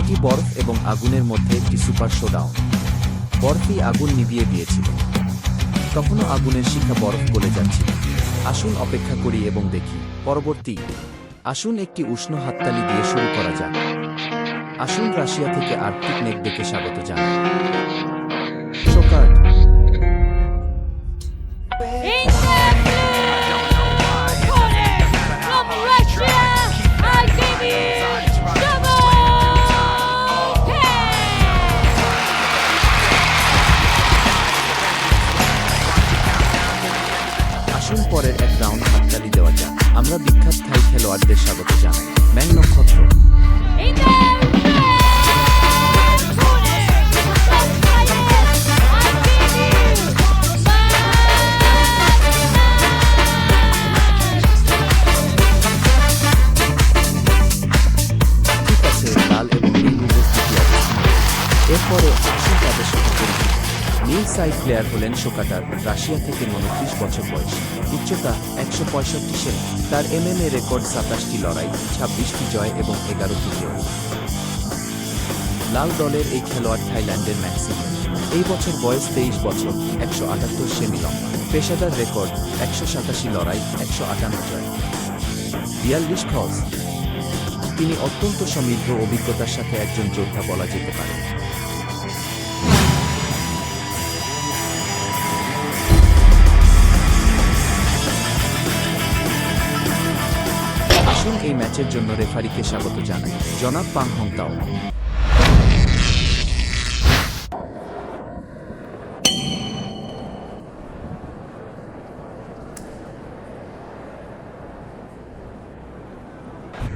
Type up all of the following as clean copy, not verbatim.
এটি বরফ এবং আগুনের মধ্যে একটি সুপার শোডাউন। বরফই আগুন নিভিয়ে দিয়েছিল। তখনও আগুনের শিখা বরফ গলে যাচ্ছিল। আসুন অপেক্ষা করি এবং দেখি পরবর্তী। আসুন একটি উষ্ণ হাততালি দিয়ে শুরু করা যাক। আসুন রাশিয়া থেকে আর্কটিক নেক ডেকে স্বাগত জানাই। শোকার্ট পরের এক রাউন্ড হাততালি দেওয়া যাক। আমরা বিখ্যাত থাই খেলোয়াড়দের স্বাগত জানাই। ম্যাং নক্ষত্র ঠিক আছে, লাল এবং নীল উপস্থিতি অবস্থান। এরপরে আসুন তাদের সাথে পরিচিত। নীল সাইড প্লেয়ার হলেন শোকাটার, রাশিয়া থেকে 29 বছর বয়স, উচ্চতা 165 সেমি। তার MMA রেকর্ড 27টি লড়াই, 26টি জয় এবং 11টি জয়। লাল দলের এই খেলোয়াড় থাইল্যান্ডের ম্যাক্সিম। এই বছর বয়স 23 বছর, 178 সেমি লম্বা। পেশাদার রেকর্ড 187 লড়াই, 158 জয়। 42 খজ। তিনি অত্যন্ত সমৃদ্ধ অভিজ্ঞতার সাথে একজন যোদ্ধা বলা যেতে পারে। আসুন এই ম্যাচের জন্য রেফারিকে স্বাগত জানাই, জনাব পাং হংতাও।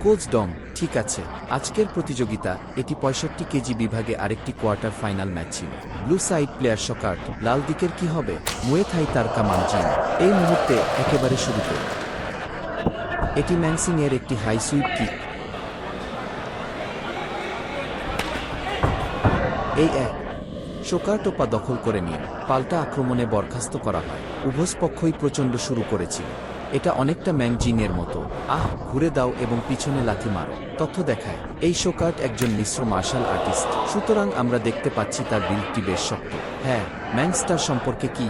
কোচ ডং, ঠিক আছে। আজকের প্রতিযোগিতা, এটি 65 কেজি বিভাগে আরেকটি কোয়ার্টার ফাইনাল ম্যাচ ছিল। ব্লু সাইড প্লেয়ার শোকার্ট, লাল দিকের কি হবে? মুয়ে থাই তারকা মানজিন। এই মুহূর্তে একেবারে শুরুতে এটি ম্যাংসিং এর একটি হাই সুইপ কিক। এই এক শোকার্টোপা দখল করে নিয়ে পাল্টা আক্রমণে বরখাস্ত করা হয়। উভয় পক্ষই প্রচণ্ড শুরু করেছিল। এটা অনেকটা ম্যাংজিনের মতো। ঘুরে দাও এবং পিছনে লাথি মারো। তথ্য দেখায় এই শোকার্ট একজন মিশ্র মার্শাল আর্টিস্ট, সুতরাং আমরা দেখতে পাচ্ছি তার বিল্ডটি বেশ শক্ত। হ্যাঁ, ম্যাংস্টার সম্পর্কে কি?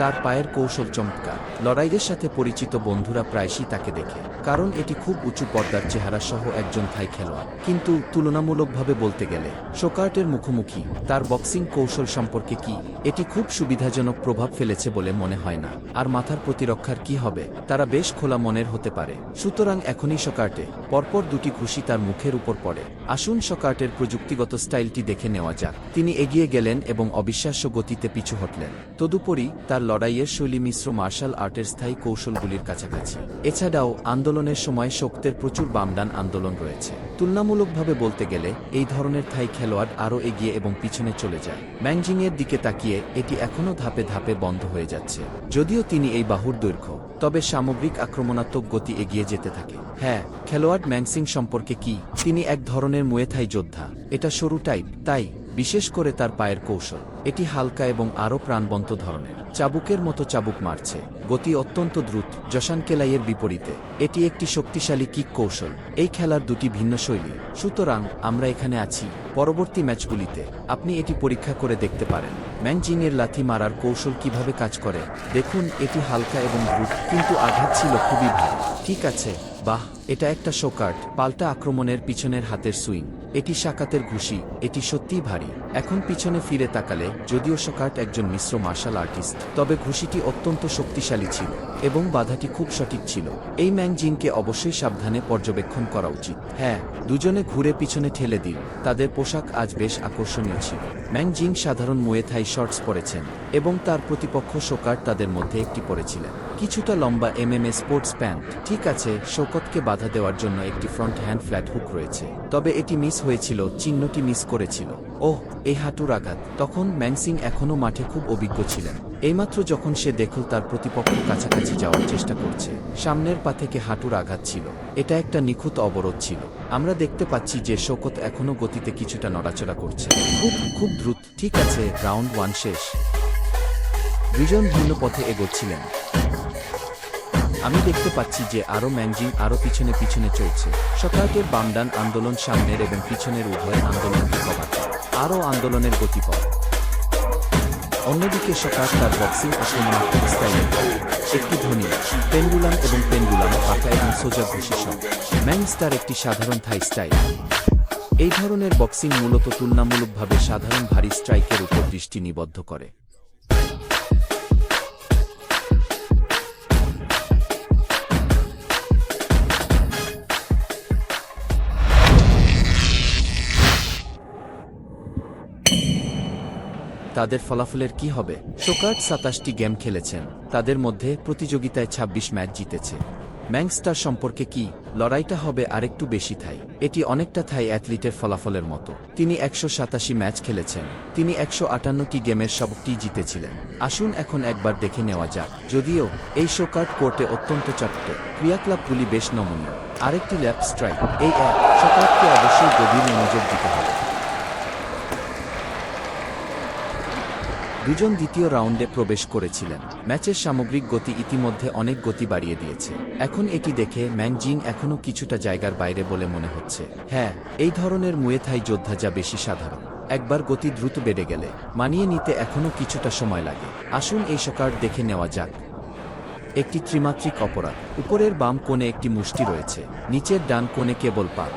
তার পায়ের কৌশল চমৎকার। লড়াইয়ের সাথে পরিচিত বন্ধুরা প্রায়শই তাকে দেখে, কারণ এটি খুব উঁচু পর্দার চেহারা সহ একজন থাই খেলোয়াড়। কিন্তু তুলনামূলকভাবে বলতে গেলে শোকার্টের মুখোমুখি তার বক্সিং কৌশল সম্পর্কে কি? এটি খুব সুবিধাজনক প্রভাব ফেলেছে বলে মনে হয় না। আর মাথার প্রতিরক্ষার কি হবে? তারা বেশ খোলা মনের হতে পারে। সুতরাং এখনই শোকার্টে পরপর দুটি ঘুষি তার মুখের উপর পড়ে। আসুন শোকার্টের প্রযুক্তিগত স্টাইলটি দেখে নেওয়া যাক। তিনি এগিয়ে গেলেন এবং অবিশ্বাস্য গতিতে পিছু হটলেন। তদুপরি তার লড়াইয়ের শৈলী মিশ্র মার্শাল আর্টের স্থায়ী কৌশলগুলির কাছাকাছি। এছাড়াও আন্দোলনের সময় শক্তের প্রচুর বামডান আন্দোলন রয়েছে। তুলনামূলকভাবে বলতে গেলে এই ধরনের থাই খেলোয়াড় আরও এগিয়ে এবং পিছনে চলে যায়। ম্যাংজিংয়ের দিকে তাকিয়ে এটি এখনও ধাপে ধাপে বন্ধ হয়ে যাচ্ছে। যদিও তিনি এই বাহুর দৈর্ঘ্য, তবে সামগ্রিক আক্রমণাত্মক গতি এগিয়ে যেতে থাকে। হ্যাঁ, খেলোয়াড় ম্যাংসিং সম্পর্কে কি? তিনি এক ধরনের মুয়ে থাই যোদ্ধা। এটা সরু টাইপ, তাই বিশেষ করে তার পায়ের কৌশল। এটি হালকা এবং আরও প্রাণবন্ত ধরনের। চাবুকের মতো চাবুক মারছে। গতি অত্যন্ত দ্রুত। জশান কেলাইয়ের বিপরীতে এটি একটি শক্তিশালী কিক কৌশল। এই খেলার দুটি ভিন্ন শৈলী। সুতরাং আমরা এখানে আছি। পরবর্তী ম্যাচগুলিতে আপনি এটি পরীক্ষা করে দেখতে পারেন। ম্যাংজিংয়ের লাথি মারার কৌশল কিভাবে কাজ করে দেখুন। এটি হালকা এবং দ্রুত, কিন্তু আঘাত ছিল খুবই ভারী। ঠিক আছে, বাহ, এটা একটা শোকার্ট। পাল্টা আক্রমণের পিছনের হাতের সুইং, এটি শাকাতের ঘুষি, এটি সত্যিই ভারী। এখন পিছনে ফিরে তাকালে, যদিও শোকার্ট একজন মিশ্র মার্শাল আর্টিস্ট, তবে ঘুষিটি অত্যন্ত শক্তিশালী ছিল এবং বাধাটি খুব সঠিক ছিল। এই ম্যাং জিনকে অবশ্যই সাবধানে পর্যবেক্ষণ করা উচিত। হ্যাঁ, দুজনে ঘুরে পিছনে ঠেলে দিল। তাদের পোশাক আজ বেশ আকর্ষণীয় ছিল। ম্যাং জিং সাধারণ মুয়ে থাই শর্টস পরেছেন এবং তার প্রতিপক্ষ শোকার্ট তাদের মধ্যে একটি পরেছিলেন কিছুটা লম্বা MMA স্পোর্টস প্যান্ট। ঠিক আছে, শৌকতকে বাধা দেওয়ার জন্য একটি ফ্রন্ট হ্যান্ড ফ্ল্যাট হুক রয়েছে, তবে এটি মিস হয়েছিল, চিহ্নটি মিস করেছিল। ওহ, এই হাঁটুর আঘাত! তখন ম্যাংসিং এখনও মাঠে খুব অভিজ্ঞ ছিলেন। এইমাত্র যখন সে দেখল তার প্রতিপক্ষ কাছাকাছি যাওয়ার চেষ্টা করছে, সামনের পা থেকে হাঁটুর আঘাত ছিল। এটা একটা নিখুঁত অবরোধ ছিল। আমরা দেখতে পাচ্ছি যে শৌকত এখনও গতিতে কিছুটা নড়াচড়া করছে, খুব খুব দ্রুত। ঠিক আছে, রাউন্ড 1 শেষ। দুজন ভিন্ন পথে এগোচ্ছিলেন। আমি দেখতে পাচ্ছি যে আরও ম্যাংজিং আরও পিছনে পিছনে চলছে। শোকার্টের বামডান আন্দোলন সামনের এবং পিছনের উভয় আন্দোলনকে কভার করে, আরও আন্দোলনের গতিপথ। অন্যদিকে শোকার্ট তার বক্সিং আক্রমণাত্মক স্টাইলের একটি ধ্বনি, পেন্ডুলাম এবং পেন্ডুলাম, পাকা এবং সোজা ঘুষি সহ। ম্যাং স্টার একটি সাধারণ থাই স্টাইল। এই ধরনের বক্সিং মূলত তুলনামূলকভাবে সাধারণ ভারী স্ট্রাইকের উপর দৃষ্টি নিবদ্ধ করে। তাদের ফলাফলের কি হবে? শোকার্ট 27টি গেম খেলেছেন, তাদের মধ্যে প্রতিযোগিতায় 26 ম্যাচ জিতেছে। ম্যাংস্টার সম্পর্কে কি? লড়াইটা হবে আরেকটু বেশি থাই। এটি অনেকটা থাই অ্যাথলিটের ফলাফলের মতো। তিনি 187 ম্যাচ খেলেছেন, তিনি 158টি গেমের সবটি জিতেছিলেন। আসুন এখন একবার দেখে নেওয়া যাক। যদিও এই শোকার্ট কোর্টে অত্যন্ত চট্ট, ক্রিয়াকলাপগুলি বেশ নমনীয়। আরেকটি ল্যাপ স্ট্রাইক, এই শোকার্টকে অবশ্যই গভীর মনোযোগ দিতে হবে। দুজন দ্বিতীয় রাউন্ডে প্রবেশ করেছিলেন। ম্যাচের সামগ্রিক গতি ইতিমধ্যে অনেক গতি বাড়িয়ে দিয়েছে। এখন এটি দেখে ম্যাং জিং এখনও কিছুটা জায়গার বাইরে বলে মনে হচ্ছে। হ্যাঁ, এই ধরনের মুয়ে থাই যোদ্ধা যা বেশি সাধারণ। একবার গতি দ্রুত বেড়ে গেলে মানিয়ে নিতে এখনও কিছুটা সময় লাগে। আসুন এই শোকার্ট দেখে নেওয়া যাক। একটি ত্রিমাত্রিক অপরাধ। উপরের বাম কোণে একটি মুষ্টি রয়েছে, নিচের ডান কোণে কেবল পা।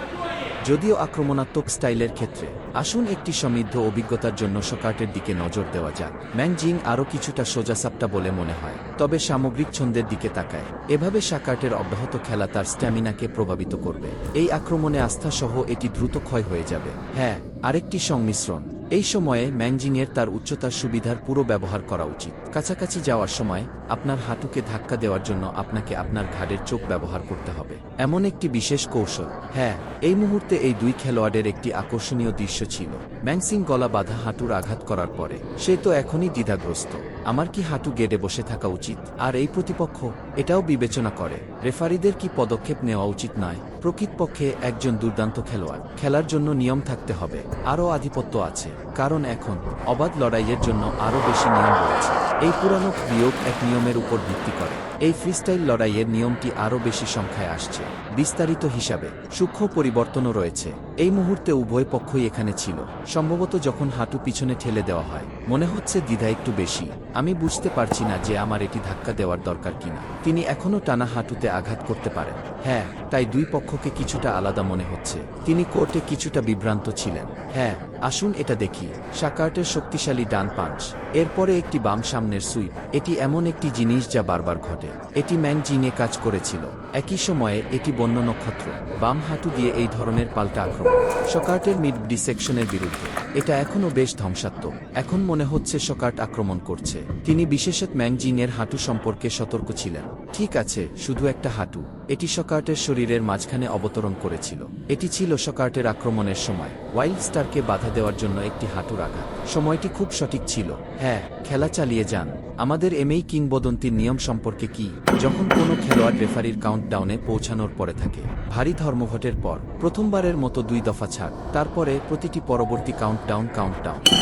যদিও আক্রমণাত্মক স্টাইলের ক্ষেত্রে, আসুন একটি সমৃদ্ধ অভিজ্ঞতার জন্য শোকার্টের দিকে নজর দেওয়া যাক। ম্যাং জিং আরও কিছুটা সোজাসাপটা বলে মনে হয়, তবে সামগ্রিক ছন্দের দিকে তাকায়। এভাবে শোকার্টের অব্যাহত খেলা তার স্ট্যামিনাকে প্রভাবিত করবে। এই আক্রমণে আস্থা সহ এটি দ্রুত ক্ষয় হয়ে যাবে। হ্যাঁ, আরেকটি সংমিশ্রণ। এই সময়ে ম্যাংজিংয়ের তার উচ্চতার সুবিধার পুরো ব্যবহার করা উচিত। কাছাকাছি যাওয়ার সময় আপনার হাঁটুকে ধাক্কা দেওয়ার জন্য আপনাকে আপনার ঘাড়ের চোখ ব্যবহার করতে হবে, এমন একটি বিশেষ কৌশল। হ্যাঁ, এই মুহূর্তে এই দুই খেলোয়াড়ের একটি আকর্ষণীয় দৃশ্য ছিল। ম্যাংসিং গলা বাঁধা হাঁটুর আঘাত করার পরে সে তো এখনই দ্বিধাগ্রস্ত। আমার কি হাঁটু গেড়ে বসে থাকা উচিত? আর এই প্রতিপক্ষ এটাও বিবেচনা করে, রেফারিদের কি পদক্ষেপ নেওয়া উচিত নয়। প্রকৃতপক্ষে একজন দুর্দান্ত খেলোয়াড় খেলার জন্য নিয়ম থাকতে হবে, আরও আধিপত্য আছে, কারণ এখন অবাধ লড়াইয়ের জন্য আরও বেশি নিয়ম রয়েছে। এই পুরানো বিয়োগ এক নিয়মের উপর ভিত্তি করে। এই ফ্রিস্টাইল লড়াইয়ের নিয়মটি আরও বেশি সংখ্যায় আসছে। বিস্তারিত হিসাবে সূক্ষ্ম পরিবর্তনও রয়েছে। এই মুহূর্তে উভয় পক্ষই এখানে ছিল। সম্ভবত যখন হাঁটু পিছনে ঠেলে দেওয়া হয়, মনে হচ্ছে দ্বিধা একটু বেশি। আমি বুঝতে পারছি না যে আমার এটি ধাক্কা দেওয়ার দরকার কিনা। তিনি এখনও টানা হাঁটুতে আঘাত করতে পারেন। হ্যাঁ, তাই দুই পক্ষকে কিছুটা আলাদা মনে হচ্ছে। তিনি কোর্টে কিছুটা বিভ্রান্ত ছিলেন। হ্যাঁ, আসুন এটা দেখি। শোকার্টের শক্তিশালী ডান পাঞ্চ, এরপরে একটি বাম সামনের সুইপ। এটি এমন একটি জিনিস যা বারবার ঘটে। এটি ম্যাং জিংয়ে কাজ করেছিল। একই সময়ে এটি বন্য নক্ষত্র বাম হাঁটু দিয়ে এই ধরনের পাল্টা আক্রমণ শোকার্টের মিড ডিসেকশনের বিরুদ্ধে। এটা এখনও বেশ ধ্বংসাত্মক। এখন মনে হচ্ছে শোকার্ট আক্রমণ করছে। তিনি বিশেষত ম্যাং জিংয়ের হাঁটু সম্পর্কে সতর্ক ছিলেন। ঠিক আছে, শুধু একটা হাঁটু। এটি শোকার্টের শরীরের মাঝখানে অবতরণ করেছিল। এটি ছিল শোকার্টের আক্রমণের সময় ওয়াইল্ড স্টারকে বাধা দেওয়ার জন্য একটি হাঁটুর আঘাত। সময়টি খুব সঠিক ছিল। হ্যাঁ, খেলা চালিয়ে যান। আমাদের এমএই কিংবদন্তির নিয়ম সম্পর্কে কি? যখন কোনো খেলোয়াড় রেফারির কাউন্টডাউনে পৌঁছানোর পরে থাকে, ভারী ধর্মঘটের পর প্রথমবারের মতো 2 দফা ছাড়, তারপরে প্রতিটি পরবর্তী কাউন্টডাউন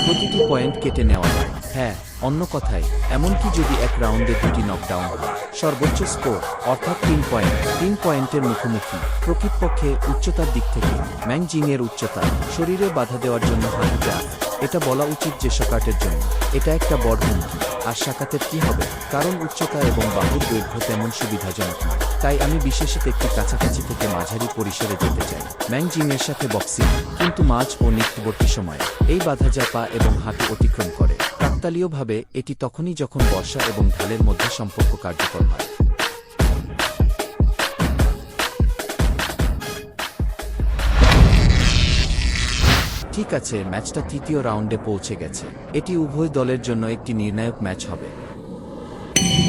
প্রতিটি পয়েন্ট কেটে নেওয়া হয়। হ্যাঁ, অন্য কথায়, এমনকি যদি এক রাউন্ডে 2টি নকডাউন হয়, সর্বোচ্চ স্কোর অর্থাৎ 3 পয়েন্টের মুখোমুখি। প্রকৃতপক্ষে উচ্চতার দিক থেকে ম্যাং জিংয়ের উচ্চতা শরীরে বাধা দেওয়ার জন্য হাঁটুতে এটা বলা উচিত যে শোকার্টের জন্য এটা একটা বড় হুমকি। আর শোকার্টের কি হবে? কারণ উচ্চতা এবং বাহুর দৈর্ঘ্য তেমন সুবিধাজনক নয়। তাই আমি বিশেষত একটি কাছাকাছি থেকে মাঝারি পরিসরে যেতে চাই। ম্যাং জিংয়ের সাথে বক্সিং, কিন্তু মাঝ ও নিকটবর্তী সময়ে এই বাধা যা পা এবং হাঁটু অতিক্রম করে। কাকতালীয়ভাবে এটি তখনই যখন বর্ষা এবং ঢালের মধ্যে সম্পর্ক কার্যকর হয়। ঠিক আছে, ম্যাচটা তৃতীয় রাউন্ডে পৌঁছে গেছে। এটি উভয় দলের জন্য একটি নির্ণায়ক ম্যাচ হবে।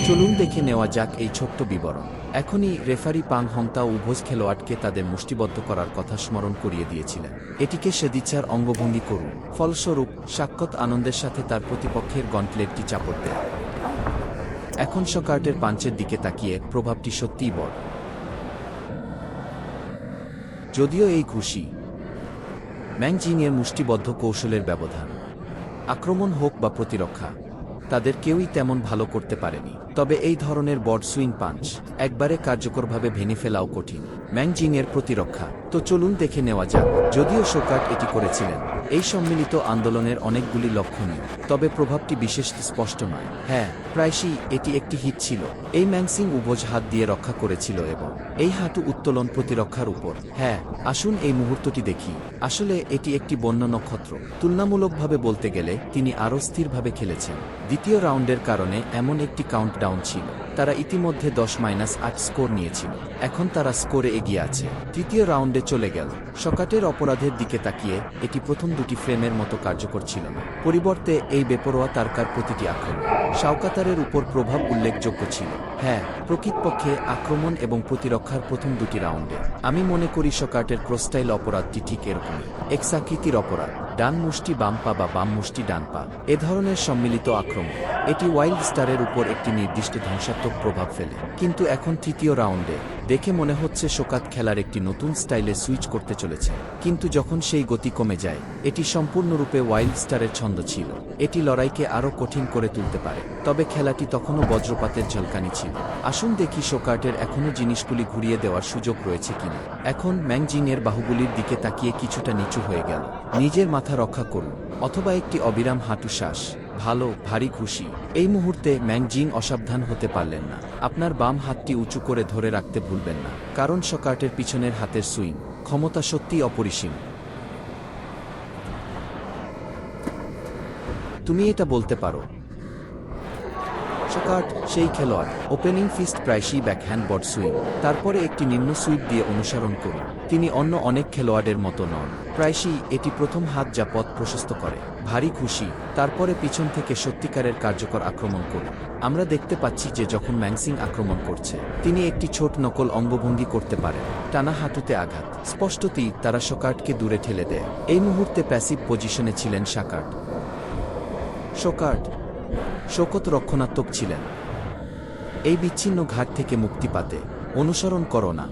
চলুন দেখে নেওয়া যাক এই ছোট্ট বিবরণ। এখনই রেফারি পাং হংতাও উভয় খেলোয়াড়কে তাদের মুষ্টিবদ্ধ করার কথা স্মরণ করিয়ে দিয়েছিলেন। এটিকে সদিচ্ছার অঙ্গভঙ্গি করুন। ফলস্বরূপ সাক্ষাৎ আনন্দের সাথে তার প্রতিপক্ষের গন্টলেটটি চাপড় দেয়। এখন শকার্টের পাঞ্চের দিকে তাকিয়ে প্রভাবটি সত্যিই বড়। যদিও এই ঘুষি ম্যাং জিংয়ের মুষ্টিবদ্ধ কৌশলের ব্যবধান, আক্রমণ হোক বা প্রতিরক্ষা, তাদের কেউই তেমন ভালো করতে পারেনি। তবে এই ধরনের বড সুইং পাঞ্চ একবারে কার্যকরভাবে ভেঙে ফেলাও কঠিন। ম্যাং জিংয়ের প্রতিরক্ষা তো চলুন দেখে নেওয়া যাক। যদিও শকার্ট এটি করেছিলেন, এই সম্মিলিত আন্দোলনের অনেকগুলি লক্ষণীয়, তবে প্রভাবটি বিশেষ স্পষ্ট নয়। হ্যাঁ, প্রায়শই এটি একটি হিট ছিল। এই ম্যাংসিং উভয় হাত দিয়ে রক্ষা করেছিল এবং এই হাঁটু উত্তোলন প্রতিরক্ষার উপর। হ্যাঁ, আসুন এই মুহূর্তটি দেখি। আসলে এটি একটি বন্য নক্ষত্র। তুলনামূলকভাবে বলতে গেলে তিনি আরও স্থিরভাবে খেলেছেন। দ্বিতীয় রাউন্ডের কারণে এমন একটি কাউন্টডাউন ছিল। তারা ইতিমধ্যে 10-8 স্কোর নিয়েছিল। এখন তারা স্কোরে এগিয়ে আছে। তৃতীয় রাউন্ডে চলে গেল। শকাটের অপরাধের দিকে তাকিয়ে এটি প্রথম দুটি ফ্রেমের মতো কার্যকর ছিল না। পরিবর্তে এই বেপরোয়া তারকার প্রতিটি আক্রমণ শাওকাতারের উপর প্রভাব উল্লেখযোগ্য ছিল। হ্যাঁ, প্রকৃতপক্ষে আক্রমণ এবং প্রতিরক্ষার প্রথম দুটি রাউন্ডে আমি মনে করি শকার্টের ক্রসস্টাইল অপরাধটি ঠিক এরকমই। এক্সাকৃতির অপরাধ, ডান মুষ্টি বাম পা বা বাম মুষ্টি ডান পা, এ ধরনের সম্মিলিত আক্রমণ এটি ওয়াইল্ড স্টারের উপর একটি নির্দিষ্ট ধ্বংসাত্মক প্রভাব ফেলে। কিন্তু এখন তৃতীয় রাউন্ডে দেখে মনে হচ্ছে শকাত খেলার একটি নতুন স্টাইলে সুইচ করতে চলেছে। কিন্তু যখন সেই গতি কমে যায়, এটি সম্পূর্ণরূপে ওয়াইল্ড স্টারের ছন্দ ছিল। এটি লড়াইকে আরও কঠিন করে তুলতে পারে। তবে খেলাটি তখনও বজ্রপাতের ঝলকানি ছিল। আসুন দেখি শকার্টের এখনও জিনিসগুলি ঘুরিয়ে দেওয়ার সুযোগ রয়েছে কিনা। এখন ম্যাং জিংয়ের বাহুগুলির দিকে তাকিয়ে কিছুটা নিচু হয়ে গেল। নিজের মাথা রক্ষা করুন, অথবা একটি অবিরাম হাঁটু শ্বাস। ভালো, ভারী খুশি। এই মুহূর্তে ম্যাং জিং অসাবধান হতে পারলেন না। আপনার বাম হাতটি উঁচু করে ধরে রাখতে ভুলবেন না, কারণ শকার্টের পিছনের হাতের সুইং ক্ষমতা সত্যিই অপরিসীম। তুমি এটা বলতে পারো। শকার্ট সেই খেলোয়াড়। ওপেনিং ফিস্ট প্রায়শই ব্যাকহ্যান্ড বড সুইং, তারপরে একটি নিম্ন সুইপ দিয়ে অনুসরণ করুন। তিনি অন্য অনেক খেলোয়াড়ের মতো নন। প্রায়শই এটি প্রথম হাত যা পথ প্রশস্ত করে। ভারী খুশি, তারপরে পিছন থেকে সত্যিকারের কার্যকর আক্রমণ করুন। আমরা দেখতে পাচ্ছি যে যখন ম্যাংসিং আক্রমণ করছে, তিনি একটি ছোট নকল অঙ্গভঙ্গি করতে পারেন। টানা হাঁটুতে আঘাত, স্পষ্টতই তারা শকার্টকে দূরে ঠেলে দেয়। এই মুহূর্তে প্যাসিভ পজিশনে ছিলেন শকার্ট শোকত রক্ষণাত্মক ছিলেন। এই বিচ্ছিন্ন ঘাট থেকে মুক্তি পাতে অনুসরণ করো না।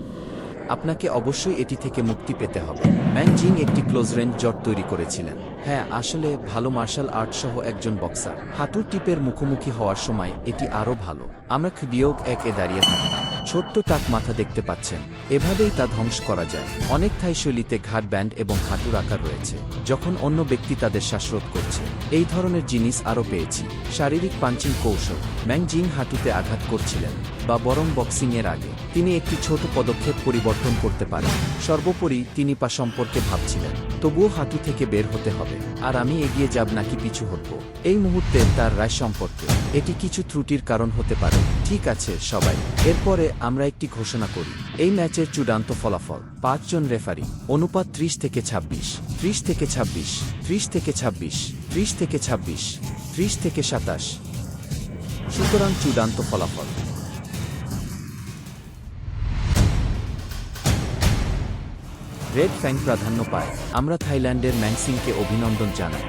আপনাকে অবশ্যই এটি থেকে মুক্তি পেতে হবে। ম্যাং জিং একটি ক্লোজ রেঞ্জ জট তৈরি করেছিলেন। হ্যাঁ, আসলে ভালো মার্শাল আর্ট সহ একজন বক্সার হাঁটুর টিপের মুখোমুখি হওয়ার সময় এটি আরও ভালো। আমরা বিয়োগ 1-এ দাঁড়িয়ে থাকতাম। ছোট্ট টাক মাথা দেখতে পাচ্ছেন, এভাবেই তা ধ্বংস করা যায়। অনেক থাই শৈলীতে ঘাট ব্যান্ড এবং হাঁটুর আকার রয়েছে, যখন অন্য ব্যক্তি তাদের শ্বাসরোধ করছে। এই ধরনের জিনিস আরও পেয়েছি। শারীরিক পাঞ্চিং কৌশল। ম্যাং জিং হাঁটুতে আঘাত করছিলেন, বা বরং বক্সিংয়ের আগে তিনি একটি ছোট পদক্ষেপ পরিবর্তন করতে পারেন। সর্বোপরি তিনি পা সম্পর্কে ভাবছিলেন, তবুও হাঁটু থেকে বের হতে হবে। আর আমি এগিয়ে যাব নাকি পিছু হটব, এই মুহূর্তে তার রায় সম্পর্কে এটি কিছু ত্রুটির কারণ হতে পারে। ঠিক আছে সবাই, এরপরে আমরা একটি ঘোষণা করি। এই ম্যাচের চূড়ান্ত ফলাফল। 5 জন রেফারি, অনুপাত 30-26, 30-26, 30-26, 30-26, 30-27। সুতরাং চূড়ান্ত ফলাফল। রেড ফ্যাং প্রাধান্য পায়। আমরা থাইল্যান্ডের ম্যাংসিংকে অভিনন্দন জানাই।